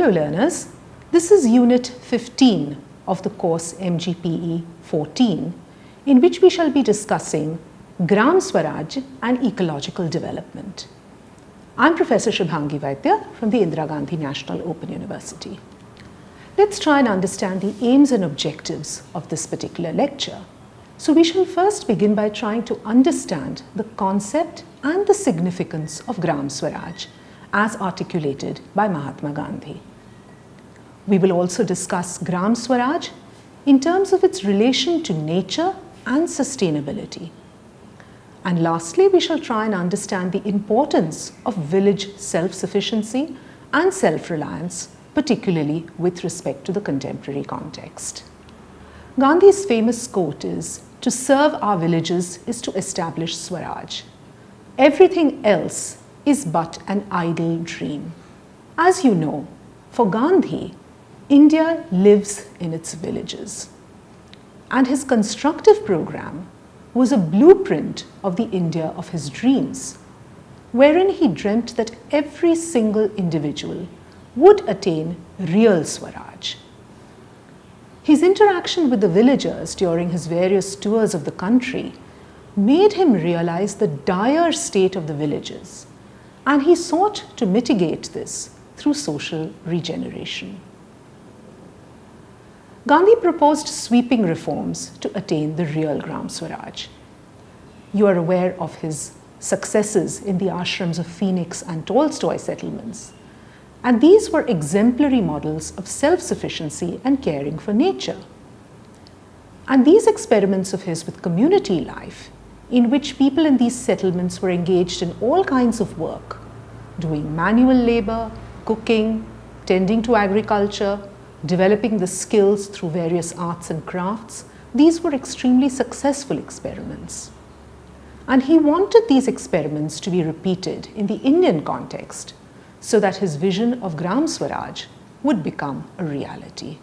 Hello learners, this is Unit 15 of the course MGPE 14, in which we shall be discussing Gram Swaraj and ecological development. I'm Professor Shubhangi Vaidya from the Indira Gandhi National Open University. Let's try and understand the aims and objectives of this particular lecture. So we shall first begin by trying to understand the concept and the significance of Gram Swaraj as articulated by Mahatma Gandhi. We will also discuss Gram Swaraj in terms of its relation to nature and sustainability. And lastly, we shall try and understand the importance of village self-sufficiency and self-reliance, particularly with respect to the contemporary context. Gandhi's famous quote is, "To serve our villages is to establish Swaraj. Everything else is but an idle dream." As you know, for Gandhi, India lives in its villages. And his constructive program was a blueprint of the India of his dreams, wherein he dreamt that every single individual would attain real Swaraj. His interaction with the villagers during his various tours of the country made him realize the dire state of the villages, and he sought to mitigate this through social regeneration. Gandhi proposed sweeping reforms to attain the real Gram Swaraj. You are aware of his successes in the ashrams of Phoenix and Tolstoy settlements, and these were exemplary models of self-sufficiency and caring for nature. And these experiments of his with community life, in which people in these settlements were engaged in all kinds of work, doing manual labor, cooking, tending to agriculture, developing the skills through various arts and crafts, these were extremely successful experiments. And he wanted these experiments to be repeated in the Indian context so that his vision of Gram Swaraj would become a reality.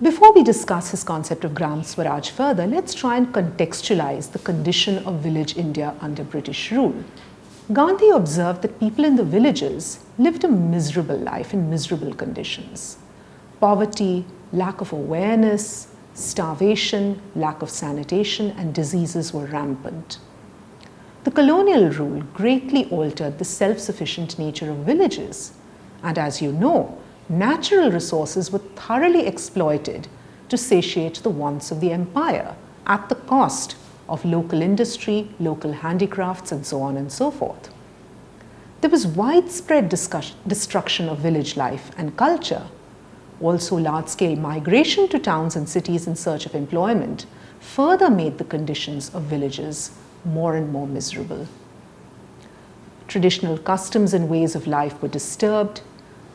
Before we discuss his concept of Gram Swaraj further, let's try and contextualize the condition of village India under British rule. Gandhi observed that people in the villages lived a miserable life in miserable conditions. Poverty, lack of awareness, starvation, lack of sanitation, and diseases were rampant. The colonial rule greatly altered the self-sufficient nature of villages, and as you know, natural resources were thoroughly exploited to satiate the wants of the empire at the cost of local industry, local handicrafts, and so on and so forth. There was widespread destruction of village life and culture. Also, large-scale migration to towns and cities in search of employment further made the conditions of villages more and more miserable. Traditional customs and ways of life were disturbed.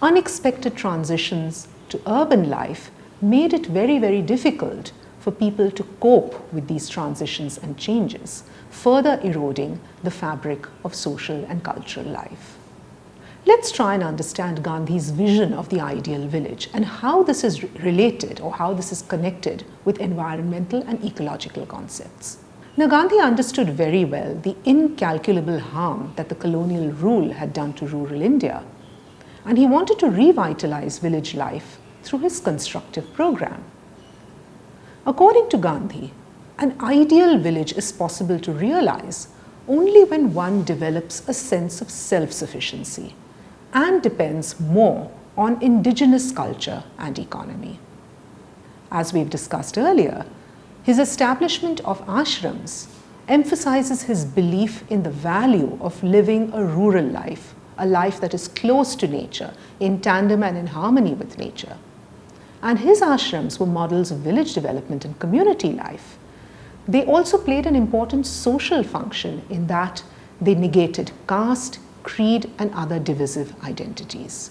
Unexpected transitions to urban life made it very, very difficult for people to cope with these transitions and changes, further eroding the fabric of social and cultural life. Let's try and understand Gandhi's vision of the ideal village and how this is related or how this is connected with environmental and ecological concepts. Now, Gandhi understood very well the incalculable harm that the colonial rule had done to rural India, and he wanted to revitalize village life through his constructive program. According to Gandhi, an ideal village is possible to realize only when one develops a sense of self-sufficiency and depends more on indigenous culture and economy. As we've discussed earlier, his establishment of ashrams emphasizes his belief in the value of living a rural life, a life that is close to nature, in tandem and in harmony with nature. And his ashrams were models of village development and community life. They also played an important social function in that they negated caste, creed, and other divisive identities.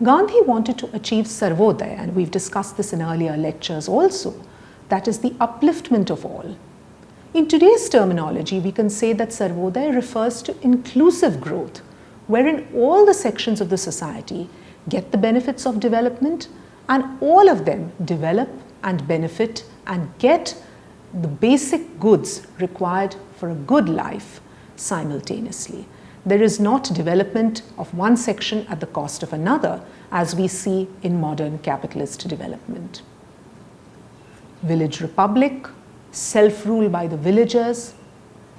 Gandhi wanted to achieve Sarvodaya, and we've discussed this in earlier lectures also, that is the upliftment of all. In today's terminology, we can say that Sarvodaya refers to inclusive growth, wherein all the sections of the society get the benefits of development and all of them develop and benefit and get the basic goods required for a good life simultaneously. There is not development of one section at the cost of another, as we see in modern capitalist development. Village republic, self-rule by the villagers,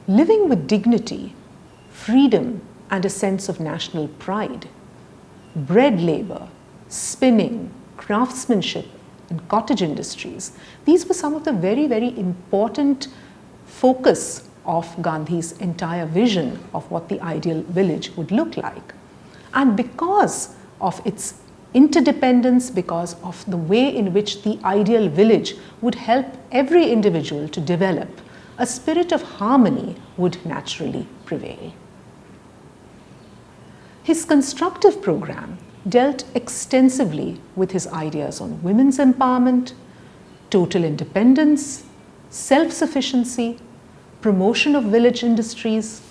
living with dignity, freedom, and a sense of national pride. Bread labor, spinning, craftsmanship, and cottage industries. These were some of the very, very important focus of Gandhi's entire vision of what the ideal village would look like. And because of its interdependence, because of the way in which the ideal village would help every individual to develop, a spirit of harmony would naturally prevail. His constructive program dealt extensively with his ideas on women's empowerment, total independence, self-sufficiency, promotion of village industries,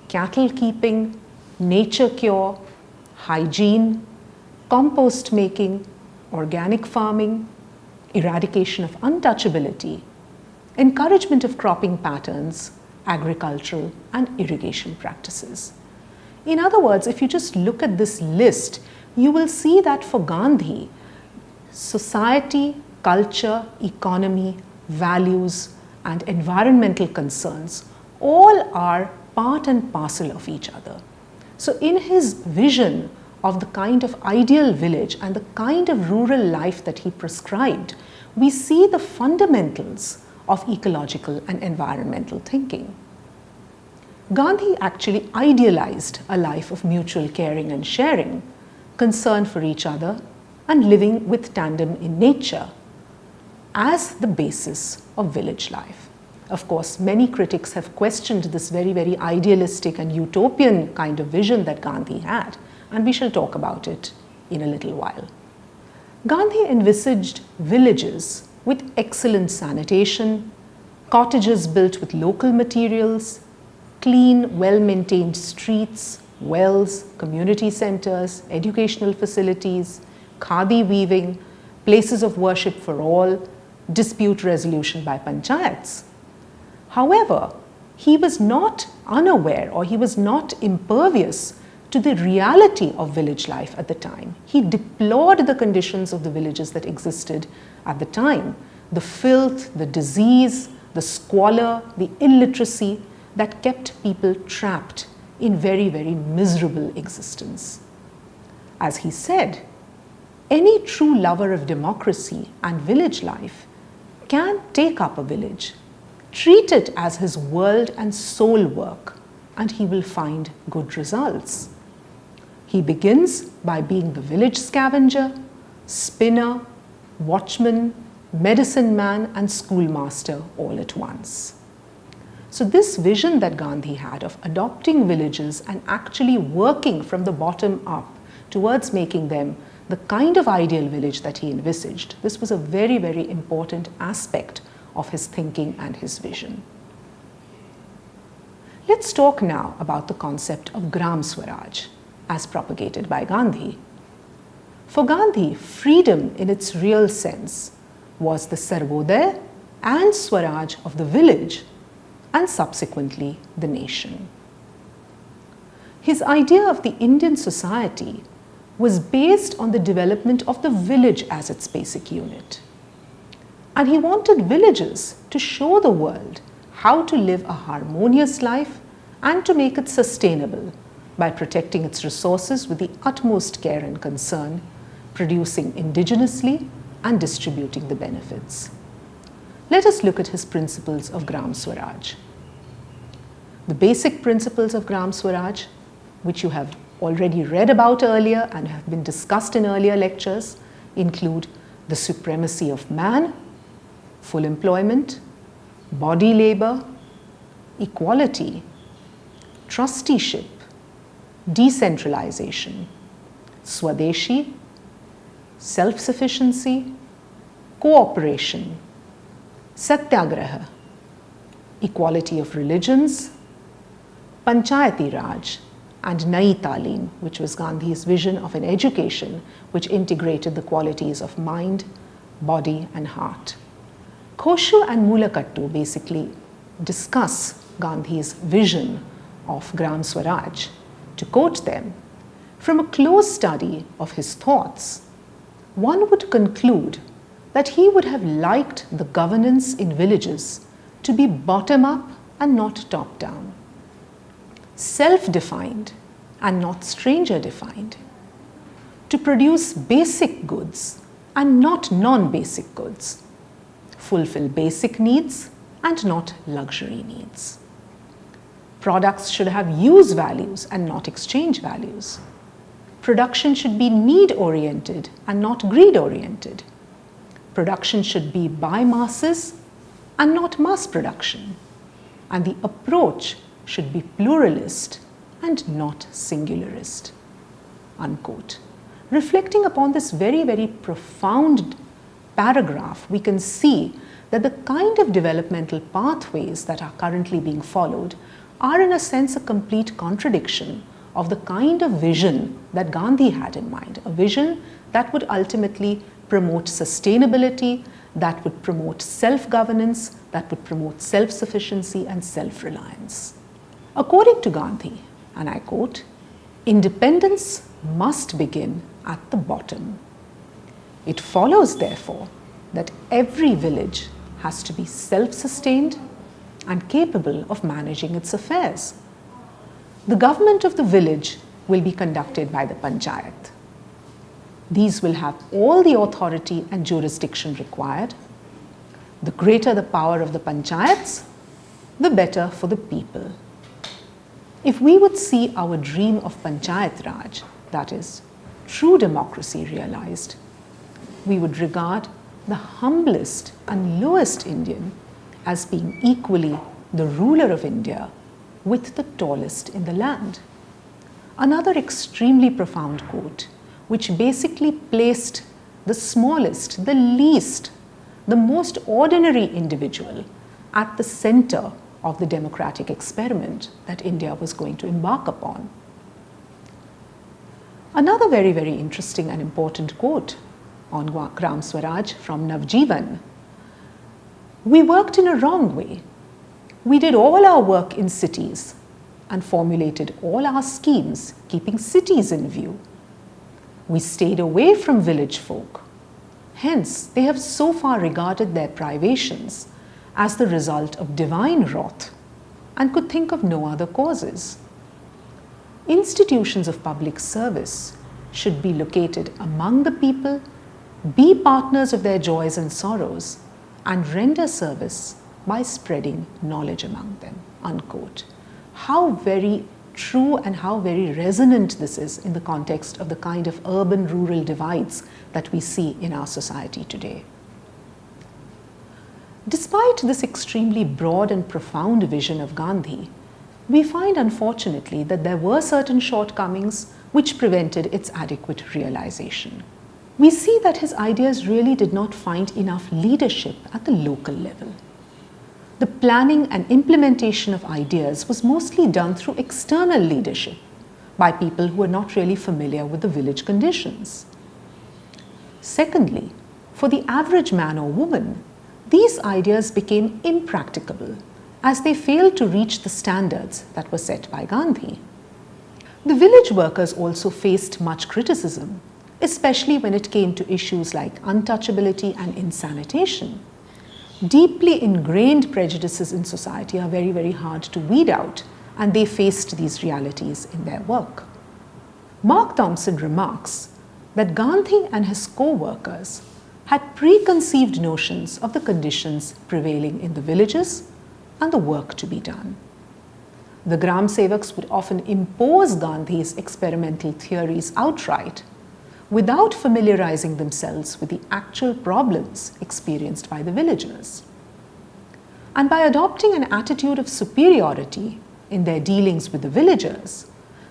cattle keeping, nature cure, hygiene, compost making, organic farming, eradication of untouchability, encouragement of cropping patterns, agricultural and irrigation practices. In other words, if you just look at this list, you will see that for Gandhi, society, culture, economy, values, and environmental concerns all are part and parcel of each other. So in his vision of the kind of ideal village and the kind of rural life that he prescribed, we see the fundamentals of ecological and environmental thinking. Gandhi actually idealized a life of mutual caring and sharing, concern for each other, and living with tandem in nature as the basis of village life. Of course, many critics have questioned this very, very idealistic and utopian kind of vision that Gandhi had, and we shall talk about it in a little while. Gandhi envisaged villages with excellent sanitation, cottages built with local materials, clean, well-maintained streets, wells, community centers, educational facilities, khadi weaving, places of worship for all, dispute resolution by panchayats. However, he was not unaware or he was not impervious to the reality of village life at the time. He deplored the conditions of the villages that existed at the time, the filth, the disease, the squalor, the illiteracy that kept people trapped in very, very miserable existence. As he said, any true lover of democracy and village life can take up a village, treat it as his world and soul work, and he will find good results. He begins by being the village scavenger, spinner, watchman, medicine man, and schoolmaster all at once. So this vision that Gandhi had of adopting villages and actually working from the bottom up towards making them the kind of ideal village that he envisaged, this was a very, very important aspect of his thinking and his vision. Let's talk now about the concept of Gram Swaraj as propagated by Gandhi. For Gandhi, freedom in its real sense was the Sarvodaya and Swaraj of the village and subsequently the nation. His idea of the Indian society was based on the development of the village as its basic unit. And he wanted villages to show the world how to live a harmonious life and to make it sustainable by protecting its resources with the utmost care and concern, producing indigenously and distributing the benefits. Let us look at his principles of Gram Swaraj. The basic principles of Gram Swaraj, which you have already read about earlier and have been discussed in earlier lectures, include the supremacy of man, full employment, body labor, equality, trusteeship, decentralization, Swadeshi, self-sufficiency, cooperation, satyagraha, equality of religions, Panchayati Raj, and Nai Talim, which was Gandhi's vision of an education which integrated the qualities of mind, body, and heart. Koshu and Mulakattu basically discuss Gandhi's vision of Gram Swaraj. To quote them, from a close study of his thoughts, one would conclude that he would have liked the governance in villages to be bottom-up and not top-down, self-defined and not stranger-defined, to produce basic goods and not non-basic goods, fulfill basic needs and not luxury needs. Products should have use values and not exchange values. Production should be need-oriented and not greed-oriented. Production should be by masses and not mass production. And the approach should be pluralist and not singularist. Unquote. Reflecting upon this very, very profound paragraph, we can see that the kind of developmental pathways that are currently being followed are in a sense a complete contradiction of the kind of vision that Gandhi had in mind, a vision that would ultimately promote sustainability, that would promote self-governance, that would promote self-sufficiency and self-reliance. According to Gandhi, and I quote, "Independence must begin at the bottom. It follows, therefore, that every village has to be self-sustained and capable of managing its affairs. The government of the village will be conducted by the panchayat. These will have all the authority and jurisdiction required. The greater the power of the panchayats, the better for the people." If we would see our dream of Panchayat Raj, that is, true democracy realized, we would regard the humblest and lowest Indian as being equally the ruler of India with the tallest in the land. Another extremely profound quote, which basically placed the smallest, the least, the most ordinary individual at the center of the democratic experiment that India was going to embark upon. Another very, very interesting and important quote on Gram Swaraj from Navjivan. "We worked in a wrong way. We did all our work in cities and formulated all our schemes keeping cities in view. We stayed away from village folk. Hence, they have so far regarded their privations as the result of divine wrath and could think of no other causes. Institutions of public service should be located among the people, be partners of their joys and sorrows, and render service by spreading knowledge among them." Unquote. How very true and how very resonant this is in the context of the kind of urban-rural divides that we see in our society today. Despite this extremely broad and profound vision of Gandhi, we find unfortunately that there were certain shortcomings which prevented its adequate realization. We see that his ideas really did not find enough leadership at the local level. The planning and implementation of ideas was mostly done through external leadership by people who were not really familiar with the village conditions. Secondly, for the average man or woman, these ideas became impracticable as they failed to reach the standards that were set by Gandhi. The village workers also faced much criticism, especially when it came to issues like untouchability and insanitation. Deeply ingrained prejudices in society are very, very hard to weed out, and they faced these realities in their work. Mark Thompson remarks that Gandhi and his co-workers had preconceived notions of the conditions prevailing in the villages and the work to be done. The Gram Sevaks would often impose Gandhi's experimental theories outright without familiarizing themselves with the actual problems experienced by the villagers. And by adopting an attitude of superiority in their dealings with the villagers,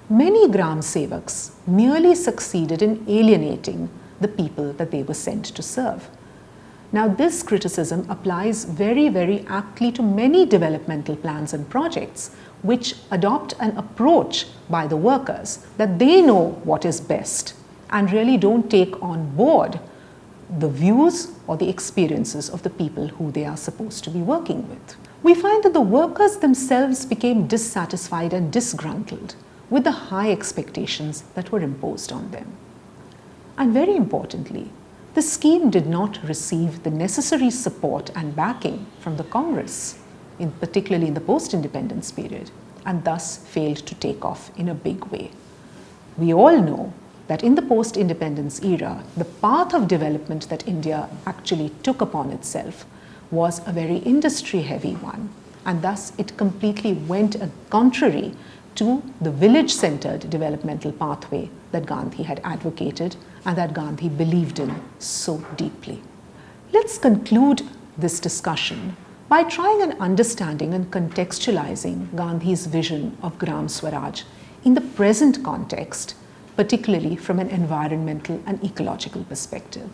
many Gram Sevaks merely succeeded in alienating the people that they were sent to serve. Now, this criticism applies very, very aptly to many developmental plans and projects which adopt an approach by the workers that they know what is best and really don't take on board the views or the experiences of the people who they are supposed to be working with. We find that the workers themselves became dissatisfied and disgruntled with the high expectations that were imposed on them. And very importantly, the scheme did not receive the necessary support and backing from the Congress, particularly in the post-independence period, and thus failed to take off in a big way. We all know that in the post-independence era, the path of development that India actually took upon itself was a very industry-heavy one, and thus it completely went contrary to the village-centered developmental pathway that Gandhi had advocated and that Gandhi believed in so deeply. Let's conclude this discussion by trying and understanding and contextualizing Gandhi's vision of Gram Swaraj in the present context, particularly from an environmental and ecological perspective.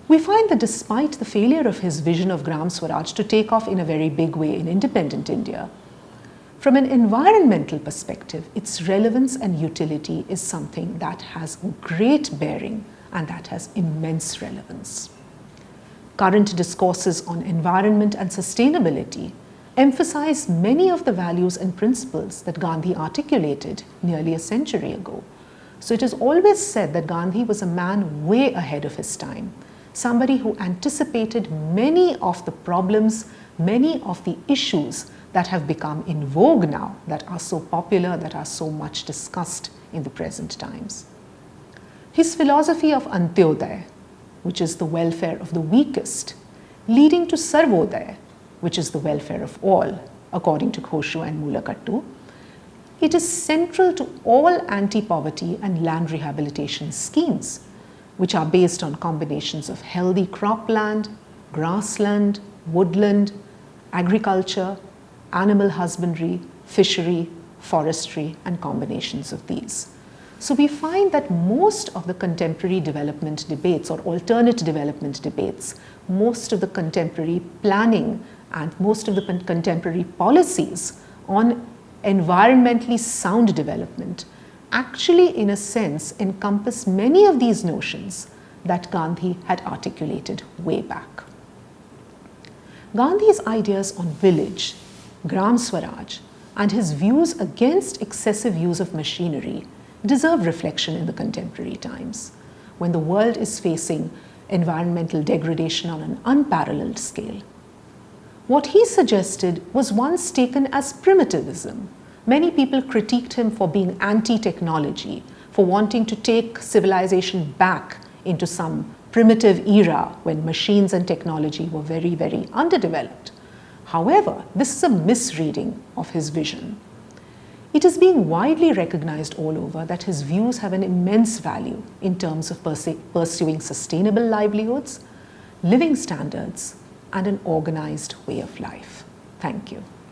We find that despite the failure of his vision of Gram Swaraj to take off in a very big way in independent India, from an environmental perspective, its relevance and utility is something that has great bearing and that has immense relevance. Current discourses on environment and sustainability emphasize many of the values and principles that Gandhi articulated nearly a century ago. So it is always said that Gandhi was a man way ahead of his time, somebody who anticipated many of the problems, many of the issues that have become in vogue now, that are so popular, that are so much discussed in the present times. His philosophy of Antyodaya, which is the welfare of the weakest, leading to Sarvodaya, which is the welfare of all, according to Khoshu and Mulakattu, it is central to all anti-poverty and land rehabilitation schemes, which are based on combinations of healthy cropland, grassland, woodland, agriculture, animal husbandry, fishery, forestry, and combinations of these. So we find that most of the contemporary development debates or alternate development debates, most of the contemporary planning and most of the contemporary policies on environmentally sound development actually, in a sense, encompass many of these notions that Gandhi had articulated way back. Gandhi's ideas on village, Gram Swaraj, and his views against excessive use of machinery deserve reflection in the contemporary times, when the world is facing environmental degradation on an unparalleled scale. What he suggested was once taken as primitivism. Many people critiqued him for being anti-technology, for wanting to take civilization back into some primitive era when machines and technology were very, very underdeveloped. However, this is a misreading of his vision. It is being widely recognized all over that his views have an immense value in terms of pursuing sustainable livelihoods, living standards, and an organized way of life. Thank you.